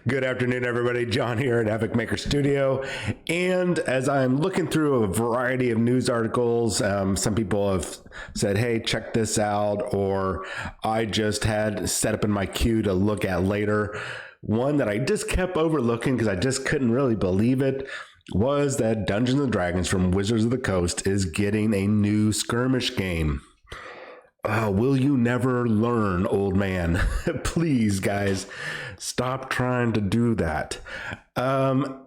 Good afternoon, everybody. John here at Havokmkr Studio. And as I'm looking through a variety of news articles, some people have said, hey, check this out, or I just had set up in my queue to look at later. One that I just kept overlooking because I just couldn't really believe it was that Dungeons and Dragons from Wizards of the Coast is getting a new Skirmish game. Will you never learn, old man? Please, guys, stop trying to do that. But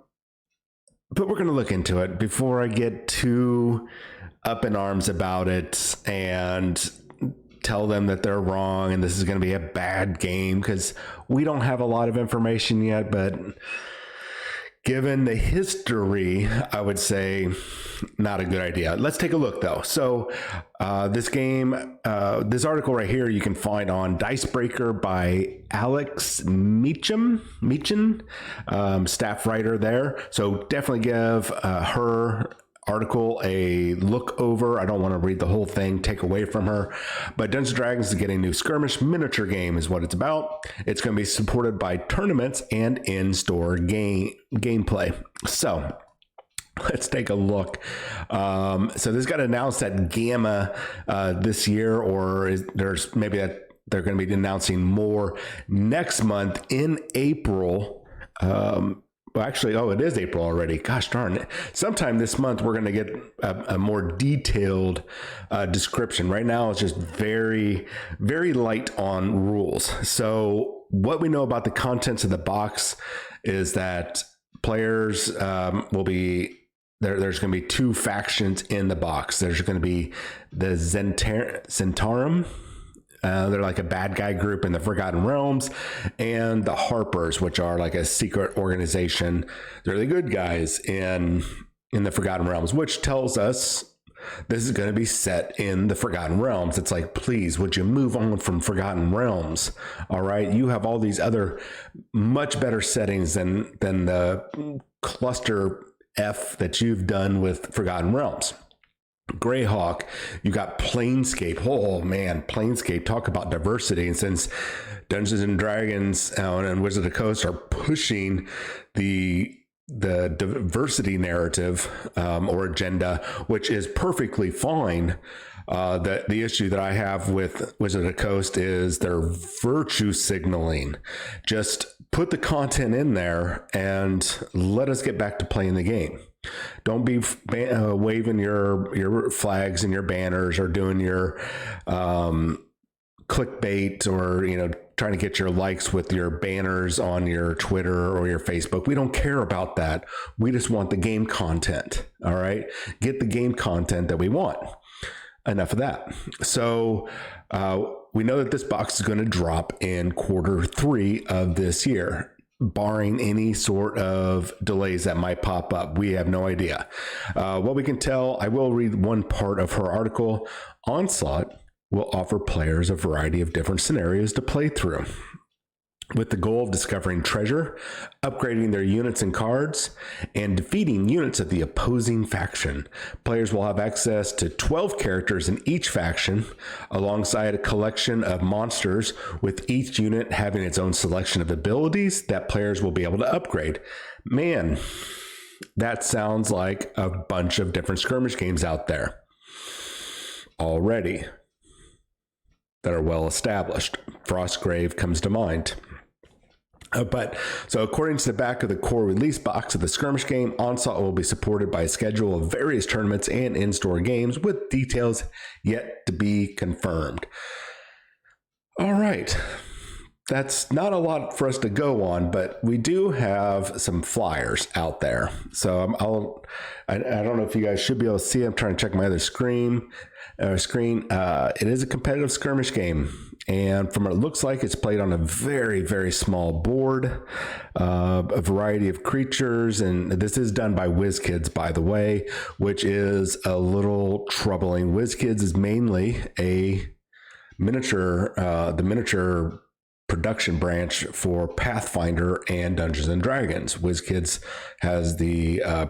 we're going to look into it before I get too up in arms about it and tell them that they're wrong and this is going to be a bad game, because we don't have a lot of information yet, but given the history, I would say not a good idea. Let's take a look, though. So this game, this article right here, you can find on Dicebreaker by Alex Meacham, staff writer there. So definitely give her article a look over. I don't want to read the whole thing, take away from her, but Dungeons & Dragons is getting a new Skirmish miniature game is what it's about. It's going to be supported by tournaments and in-store gameplay. So let's take a look. So this got announced at Gamma this year, or there's maybe that they're going to be announcing more next month in April. Well, actually, it is April already. Gosh darn it. Sometime this month, we're going to get a more detailed description. Right now, it's just very, very light on rules. So what we know about the contents of the box is that players will be, there's going to be two factions in the box. There's going to be the Zentarum. They're like a bad guy group in the Forgotten Realms, and the Harpers, which are like a secret organization. They're the good guys in the Forgotten Realms, which tells us this is going to be set in the Forgotten Realms. It's like, please, would you move on from Forgotten Realms? All right, you have all these other much better settings than the cluster F that you've done with Forgotten Realms. Greyhawk, you got Planescape. Oh man, Planescape, talk about diversity. And since Dungeons and Dragons and Wizards of the Coast are pushing the diversity narrative or agenda, which is perfectly fine. The issue that I have with Wizards of the Coast is their virtue signaling. Just put the content in there and let us get back to playing the game. Don't be waving your flags and your banners or doing your clickbait or trying to get your likes with your banners on your Twitter or your Facebook. We don't care about that. We just want the game content. All right, get the game content that we want. Enough of that. So we know that this box is going to drop in Q3 of this year, barring any sort of delays that might pop up. We have no idea. What we can tell, I will read one part of her article. Onslaught will offer players a variety of different scenarios to play through, with the goal of discovering treasure, upgrading their units and cards, and defeating units of the opposing faction. Players will have access to 12 characters in each faction, alongside a collection of monsters, with each unit having its own selection of abilities that players will be able to upgrade. Man, that sounds like a bunch of different skirmish games out there already that are well established. Frostgrave comes to mind. But so according to the back of the core release box of the Skirmish game, Onslaught will be supported by a schedule of various tournaments and in-store games, with details yet to be confirmed. All right. That's not a lot for us to go on, but we do have some flyers out there. So I don't know if you guys should be able to see. I'm trying to check my other screen. It is a competitive skirmish game, and from what it looks like, it's played on a very, very small board, a variety of creatures, and this is done by WizKids, by the way, which is a little troubling. WizKids is mainly a the miniature production branch for Pathfinder and Dungeons and Dragons. WizKids has the I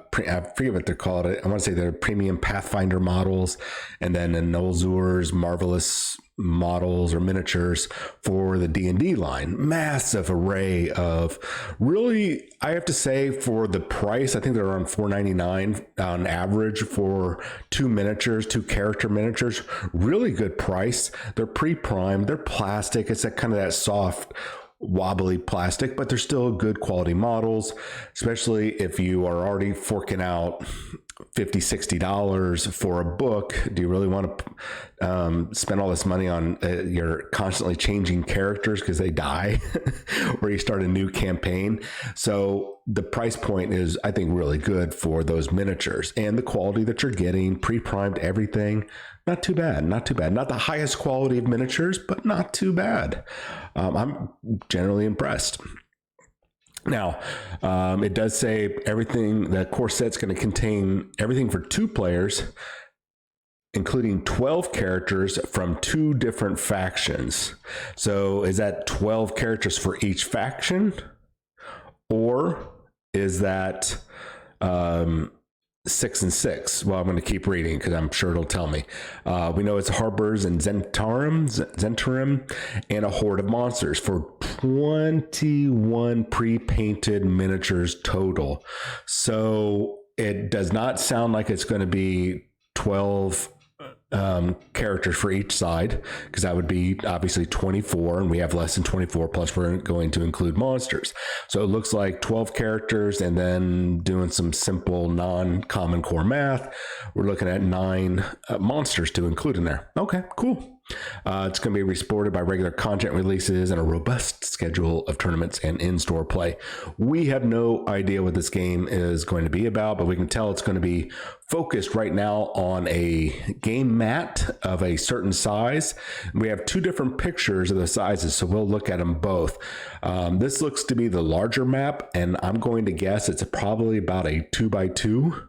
forget what they're called. I want to say they're premium Pathfinder models, and then in Nolzur's Marvelous models or miniatures for the D&D line. Massive array of, really, I have to say, for the price, I think they're around $4.99 on average for two character miniatures. Really good price. They're pre-primed, they're plastic. It's that kind of that soft, wobbly plastic, but they're still good quality models, especially if you are already forking out $50-$60 for a book. Do you really want to spend all this money on your constantly changing characters because they die or you start a new campaign? So the price point is, I think, really good for those miniatures, and the quality that you're getting, pre-primed everything, not too bad. Not the highest quality of miniatures, but not too bad. I'm generally impressed. Now, it does say everything, the core set's going to contain everything for two players, including 12 characters from two different factions. So is that 12 characters for each faction? Or is that 6 and 6? Well, I'm going to keep reading because I'm sure it'll tell me. We know it's Harbors and Zentarum, and a horde of monsters for 21 pre-painted miniatures total. So it does not sound like it's going to be 12 characters for each side, because that would be obviously 24, and we have less than 24, plus we're going to include monsters. So it looks like 12 characters, and then doing some simple non-common core math, we're looking at 9 monsters to include in there. Okay, cool. It's going to be supported by regular content releases and a robust schedule of tournaments and in-store play. We have no idea what this game is going to be about, but we can tell it's going to be focused right now on a game mat of a certain size. We have 2 different pictures of the sizes, so we'll look at them both. This looks to be the larger map, and I'm going to guess it's probably about a 2x2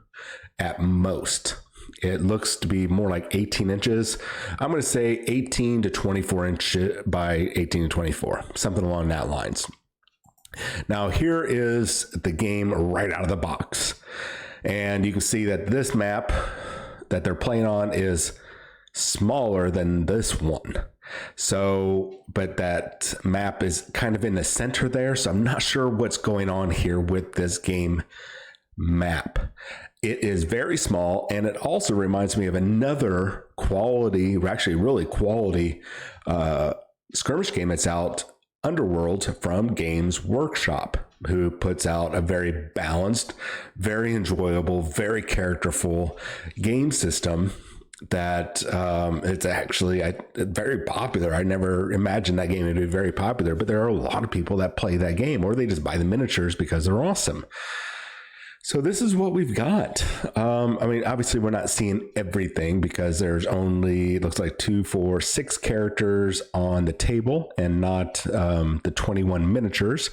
at most. It looks to be more like 18 inches. I'm going to say 18 to 24 inch by 18 to 24, something along that lines. Now, here is the game right out of the box. And you can see that this map that they're playing on is smaller than this one. So, but that map is kind of in the center there. So I'm not sure what's going on here with this game map. It is very small, and it also reminds me of another quality, actually really quality skirmish game that's out, Underworld, from Games Workshop, who puts out a very balanced, very enjoyable, very characterful game system that it's actually very popular. I never imagined that game would be very popular, but there are a lot of people that play that game, or they just buy the miniatures because they're awesome. So this is what we've got. I mean, obviously we're not seeing everything because there's only, it looks like 2, 4, 6 characters on the table, and not the 21 miniatures.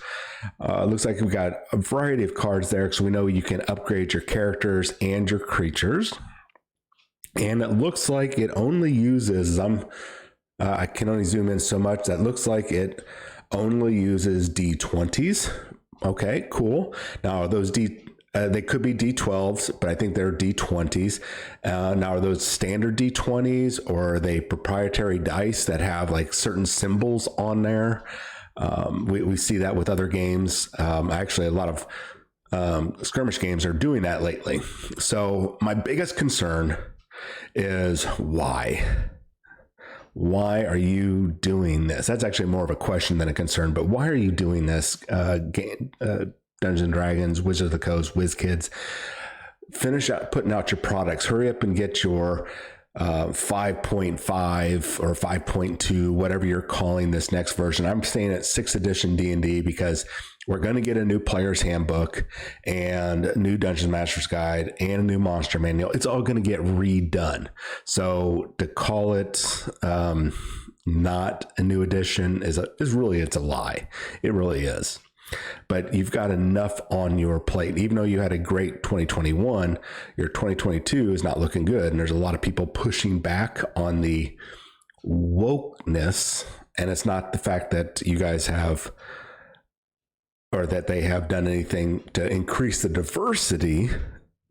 It looks like we've got a variety of cards there, so we know you can upgrade your characters and your creatures. And it looks like it only uses, I can only zoom in so much, that looks like it only uses D20s. Okay, cool. Now those they could be D12s, but I think they're D20s. Now, are those standard D20s, or are they proprietary dice that have like certain symbols on there? We see that with other games. Actually, a lot of skirmish games are doing that lately. So my biggest concern is why? Why are you doing this? That's actually more of a question than a concern, but why are you doing this game? Dungeons and Dragons, Wizards of the Coast, WizKids, finish out putting out your products. Hurry up and get your 5.5 or 5.2, whatever you're calling this next version. I'm staying at 6th edition D&D because we're going to get a new player's handbook and a new Dungeon Master's Guide and a new monster manual. It's all going to get redone. So to call it not a new edition is really, it's a lie. It really is. But you've got enough on your plate. Even though you had a great 2021, your 2022 is not looking good. And there's a lot of people pushing back on the wokeness. And it's not the fact that you guys have, or that they have done anything to increase the diversity.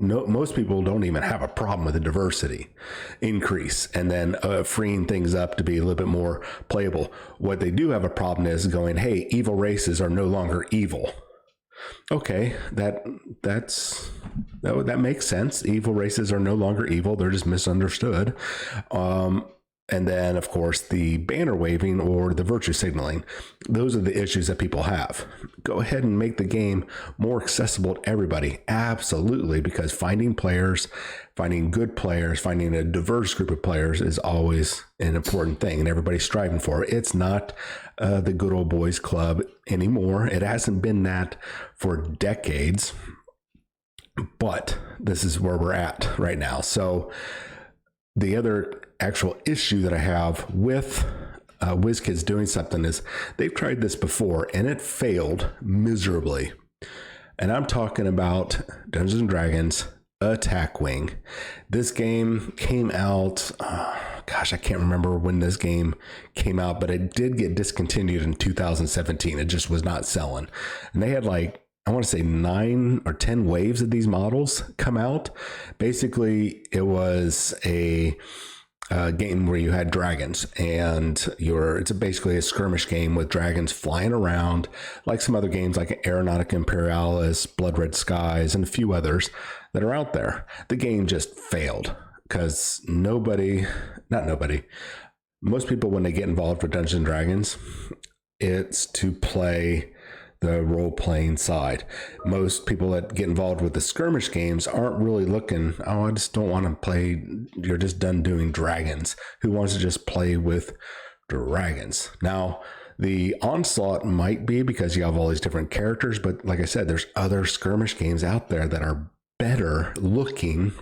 no, most people don't even have a problem with the diversity increase and then freeing things up to be a little bit more playable. What they do have a problem is going, hey, evil races are no longer evil. Okay, that makes sense. Evil races are no longer evil; they're just misunderstood. And then, of course, the banner waving or the virtue signaling. Those are the issues that people have. Go ahead and make the game more accessible to everybody. Absolutely, because finding players, finding good players, finding a diverse group of players is always an important thing, and everybody's striving for it. It's not the good old boys club anymore. It hasn't been that for decades, but this is where we're at right now. So the other actual issue that I have with WizKids doing something is they've tried this before and it failed miserably. And I'm talking about Dungeons and Dragons Attack Wing. This game came out, I can't remember when this game came out, but it did get discontinued in 2017. It just was not selling. And they had I want to say 9 or 10 waves of these models come out. Basically, it was a game where you had dragons, and it's basically a skirmish game with dragons flying around, like some other games like Aeronautica Imperialis, Blood Red Skies, and a few others that are out there. The game just failed because most people, when they get involved with Dungeons and Dragons, it's to play the role-playing side. Most people that get involved with the skirmish games aren't really looking, I just don't want to play, you're just done doing dragons. Who wants to just play with dragons? Now, the Onslaught might be because you have all these different characters, but like I said, there's other skirmish games out there that are better looking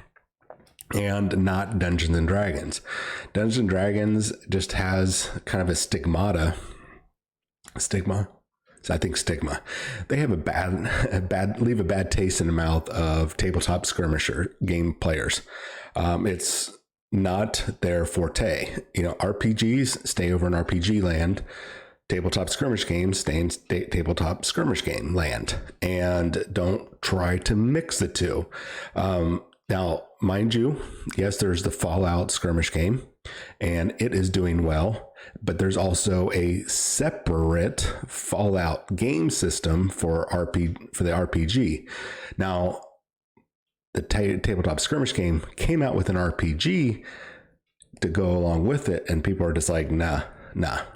and not Dungeons and Dragons. Dungeons and Dragons just has kind of a stigma. I think stigma. They have leave a bad taste in the mouth of tabletop skirmisher game players. It's not their forte. RPGs stay over in RPG land. Tabletop skirmish games stay in tabletop skirmish game land, and don't try to mix the two. Now, mind you, yes, there's the Fallout skirmish game, and it is doing well, but there's also a separate Fallout game system for the RPG. Now, the tabletop skirmish game came out with an RPG to go along with it, and people are just like, nah,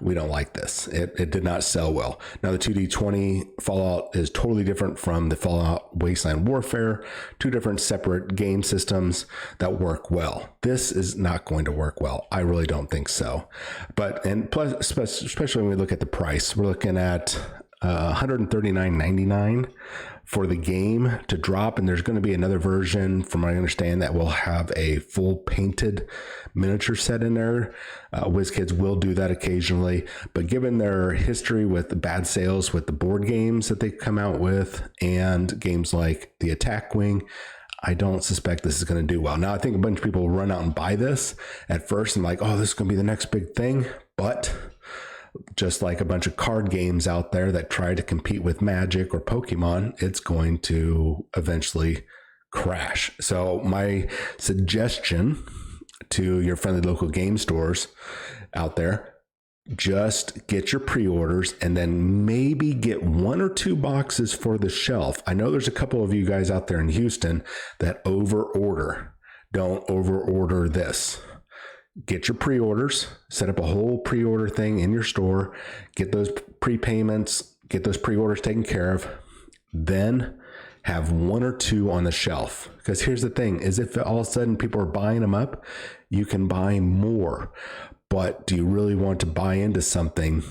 we don't like this. It did not sell well. Now, the 2D20 Fallout is totally different from the Fallout Wasteland Warfare, two different separate game systems that work well. This is not going to work well. I really don't think so. And plus, especially when we look at the price, we're looking at $139.99 for the game to drop, and there's going to be another version, from what I understand, that will have a full painted miniature set in there. WizKids will do that occasionally, but given their history with the bad sales with the board games that they come out with and games like the Attack Wing, I don't suspect this is going to do well. Now, I think a bunch of people will run out and buy this at first and this is going to be the next big thing, but just like a bunch of card games out there that try to compete with Magic or Pokemon, it's going to eventually crash. So my suggestion to your friendly local game stores out there, just get your pre-orders and then maybe get 1 or 2 boxes for the shelf. I know there's a couple of you guys out there in Houston that over-order. Don't over-order this. Get your pre-orders, set up a whole pre-order thing in your store, get those prepayments, get those pre-orders taken care of, then have 1 or 2 on the shelf. Because here's the thing, is if all of a sudden people are buying them up, you can buy more. But do you really want to buy into something,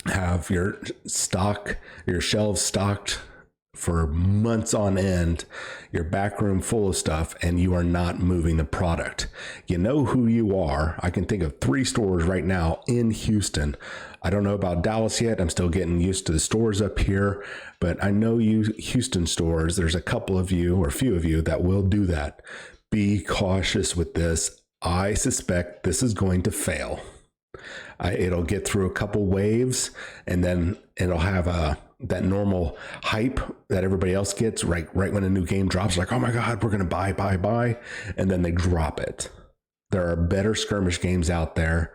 have your shelves stocked for months on end, your back room full of stuff, and you are not moving the product? You know who you are. I can think of 3 stores right now in Houston. I don't know about Dallas yet. I'm still getting used to the stores up here, but I know you Houston stores, there's a couple of you or a few of you that will do that. Be cautious with this. I suspect this is going to fail. It'll get through a couple waves, and then it'll have a that normal hype that everybody else gets right when a new game drops, like, oh my God, we're going to buy, and then they drop it. There are better skirmish games out there,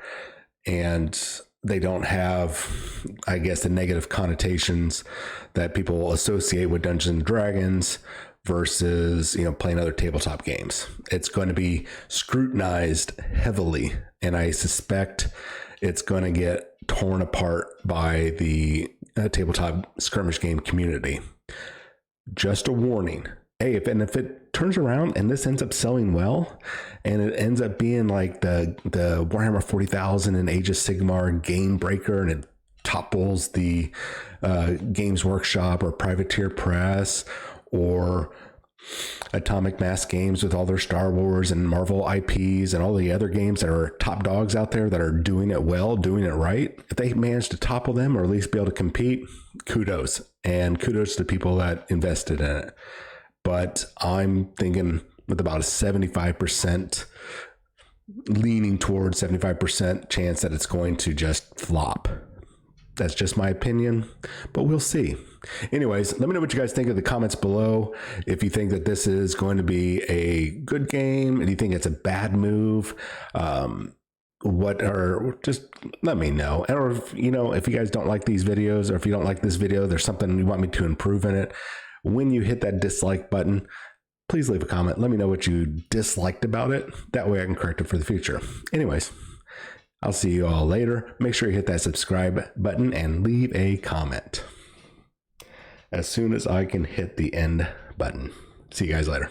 and they don't have, I guess, the negative connotations that people associate with Dungeons and Dragons versus, playing other tabletop games. It's going to be scrutinized heavily, and I suspect it's going to get torn apart by the tabletop skirmish game community. Just a warning. Hey, if it turns around and this ends up selling well, and it ends up being like the Warhammer 40,000 and Age of Sigmar game breaker, and it topples the Games Workshop or Privateer Press or Atomic Mass Games with all their Star Wars and Marvel IPs and all the other games that are top dogs out there that are doing it well, doing it right, if they manage to topple them or at least be able to compete, kudos. And kudos to people that invested in it. But I'm thinking with about a 75%, leaning towards 75% chance that it's going to just flop. That's just my opinion, but we'll see. Anyways, let me know what you guys think in the comments below. If you think that this is going to be a good game, and you think it's a bad move, just let me know. Or if you guys don't like these videos, or if you don't like this video, there's something you want me to improve in it. When you hit that dislike button, please leave a comment. Let me know what you disliked about it. That way I can correct it for the future. Anyways, I'll see you all later. Make sure you hit that subscribe button and leave a comment as soon as I can hit the end button. See you guys later.